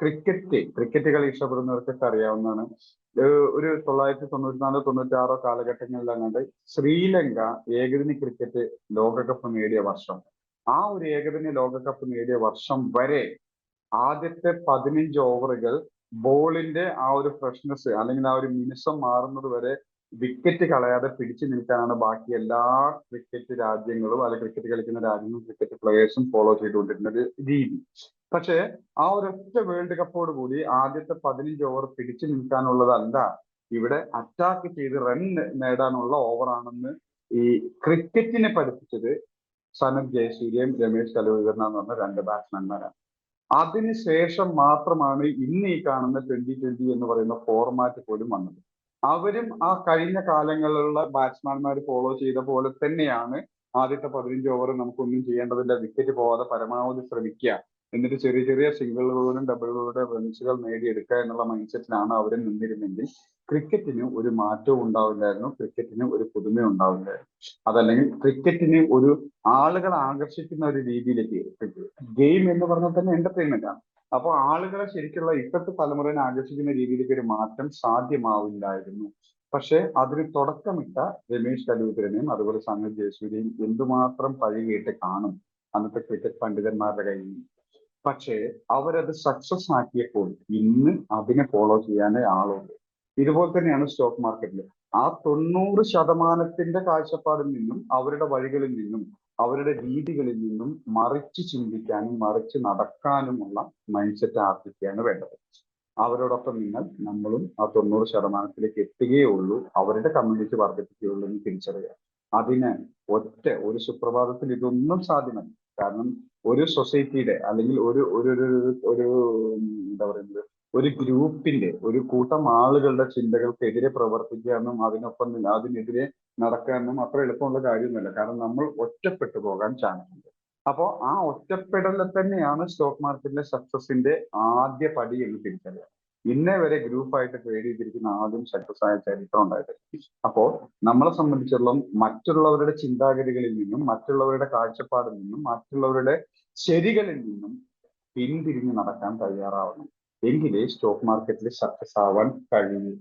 Cricket കളി ഇഷ്ടപ്പെടുന്നവർക്കൊക്കെ അറിയാവുന്നതാണ്. ഒരു 1994-96 കാലഘട്ടങ്ങളിലങ്ങാണ്ട് ശ്രീലങ്ക ഏകദിന ക്രിക്കറ്റ് ലോകകപ്പ് നേടിയ വർഷം. ആ ഒരു ഏകദിന ലോകകപ്പ് നേടിയ വർഷം വരെ ആദ്യത്തെ 15 ഓവറുകൾ ബോളിന്റെ ആ ഒരു ഫ്രഷ്നെസ് അല്ലെങ്കിൽ ആ ഒരു മിനുസം മാറുന്നത് വരെ വിക്കറ്റ് കളയാതെ പിടിച്ചു നിൽക്കാനാണ് ബാക്കി എല്ലാ ക്രിക്കറ്റ് രാജ്യങ്ങളും അല്ലെങ്കിൽ ക്രിക്കറ്റ് കളിക്കുന്ന രാജ്യങ്ങളും ക്രിക്കറ്റ് പ്ലേയേഴ്സും ഫോളോ ചെയ്തുകൊണ്ടിരുന്ന ഒരു രീതി. പക്ഷേ ആ ഒരൊറ്റ വേൾഡ് കപ്പോട് കൂടി ആദ്യത്തെ 15 ഓവർ പിടിച്ചു നിൽക്കാനുള്ളതല്ല, ഇവിടെ അറ്റാക്ക് ചെയ്ത് റൺ നേടാനുള്ള ഓവറാണെന്ന് ഈ ക്രിക്കറ്റിനെ പഠിപ്പിച്ചത് സനത് ജയസൂര്യയും രമേശ് കലൂരികർണ എന്ന് പറഞ്ഞ രണ്ട് ബാറ്റ്സ്മാൻമാരാണ്. അതിനുശേഷം മാത്രമാണ് ഇന്ന് ഈ കാണുന്ന 2020 എന്ന് പറയുന്ന ഫോർമാറ്റ് പോലും വന്നത്. അവരും ആ കഴിഞ്ഞ കാലങ്ങളിലുള്ള ബാറ്റ്സ്മാൻമാർ ഫോളോ ചെയ്ത പോലെ തന്നെയാണ് ആദ്യത്തെ 15 ഓവർ നമുക്കൊന്നും ചെയ്യേണ്ടതില്ല, വിക്കറ്റ് പോവാതെ പരമാവധി ശ്രമിക്കുക, എന്നിട്ട് ചെറിയ ചെറിയ സിംഗിളുകളുടെയും ഡബിളുകളുടെയും റൺസുകൾ നേടിയെടുക്കുക എന്നുള്ള മൈൻഡ് സെറ്റിലാണ് അവർ നിന്നിരുന്നെങ്കിൽ ക്രിക്കറ്റിന് ഒരു മാറ്റവും ഉണ്ടാവില്ലായിരുന്നു, ക്രിക്കറ്റിന് ഒരു പുതുമയും ഉണ്ടാവില്ലായിരുന്നു. അതല്ലെങ്കിൽ ക്രിക്കറ്റിന് ഒരു ആളുകളെ ആകർഷിക്കുന്ന ഒരു രീതിയിലേക്ക്, ഗെയിം എന്ന് പറഞ്ഞാൽ തന്നെ എന്റർടൈൻമെന്റ് ആണ്. അപ്പോൾ ആളുകളെ ശരിക്കുള്ള ഇപ്പോഴത്തെ തലമുറയെ ആകർഷിക്കുന്ന രീതിയിലേക്ക് ഒരു മാറ്റം സാധ്യമാവില്ലായിരുന്നു. പക്ഷെ അതിന് തുടക്കമിട്ട രമേശ് കലൂരിനെയും അതുപോലെ സനത് ജയസൂര്യയും എന്തുമാത്രം പഴി കേട്ട് കാണും അന്നത്തെ ക്രിക്കറ്റ് പണ്ഡിതന്മാരുടെ കയ്യിൽ നിന്ന്. പക്ഷേ അവരത് സക്സസ് ആക്കിയപ്പോൾ ഇന്ന് അതിനെ ഫോളോ ചെയ്യാനേ ആളുള്ളൂ. ഇതുപോലെ തന്നെയാണ് സ്റ്റോക്ക് മാർക്കറ്റിൽ. ആ 90% കാഴ്ചപ്പാടിൽ നിന്നും അവരുടെ വഴികളിൽ നിന്നും അവരുടെ രീതികളിൽ നിന്നും മറിച്ച് ചിന്തിക്കാനും മറിച്ച് നടക്കാനുമുള്ള മൈൻഡ് സെറ്റ് ആർജിക്കുകയാണ് വേണ്ടത്. അവരോടൊപ്പം നമ്മളും ആ 90%-ലേക്ക് എത്തുകയേ ഉള്ളൂ, അവരുടെ കമ്മ്യൂണിറ്റി വർദ്ധിപ്പിക്കുകയുള്ളൂ എന്ന് തിരിച്ചറിയാം. അതിന് ഒരു സുപ്രഭാതത്തിൽ ഇതൊന്നും സാധ്യമല്ല. കാരണം ഒരു സൊസൈറ്റിയുടെ അല്ലെങ്കിൽ ഒരു ഒരു ഒരു ഒരു എന്താ പറയുന്നത്, ഒരു ഗ്രൂപ്പിന്റെ, ഒരു കൂട്ടം ആളുകളുടെ ചിന്തകൾക്കെതിരെ പ്രവർത്തിക്കാനും അതിനെതിരെ നടക്കാനും അത്ര എളുപ്പമുള്ള കാര്യമൊന്നുമല്ല. കാരണം നമ്മൾ ഒറ്റപ്പെട്ടു പോകാൻ ചാൻസ് ഉണ്ട്. അപ്പോൾ ആ ഒറ്റപ്പെടലിൽ തന്നെയാണ് സ്റ്റോക്ക് മാർക്കറ്റിലെ സക്സസിന്റെ ആദ്യ പടി എന്ന് തിരിച്ചറിയാം. ഇന്നേ വരെ ഗ്രൂപ്പായിട്ട് ട്രേഡ് ചെയ്തിരിക്കുന്ന ആദ്യം സക്സസ് ആയ ചരിത്രം ഉണ്ടായിട്ടില്ല. അപ്പോൾ നമ്മളെ സംബന്ധിച്ചിടത്തോളം മറ്റുള്ളവരുടെ ചിന്താഗതികളിൽ നിന്നും മറ്റുള്ളവരുടെ കാഴ്ചപ്പാടിൽ നിന്നും മറ്റുള്ളവരുടെ ശരികളിൽ നിന്നും പിന്തിരിഞ്ഞ് നടക്കാൻ തയ്യാറാവണം. എങ്കിലേ സ്റ്റോക്ക് മാർക്കറ്റിൽ സക്സസ് ആവാൻ കഴിയൂ.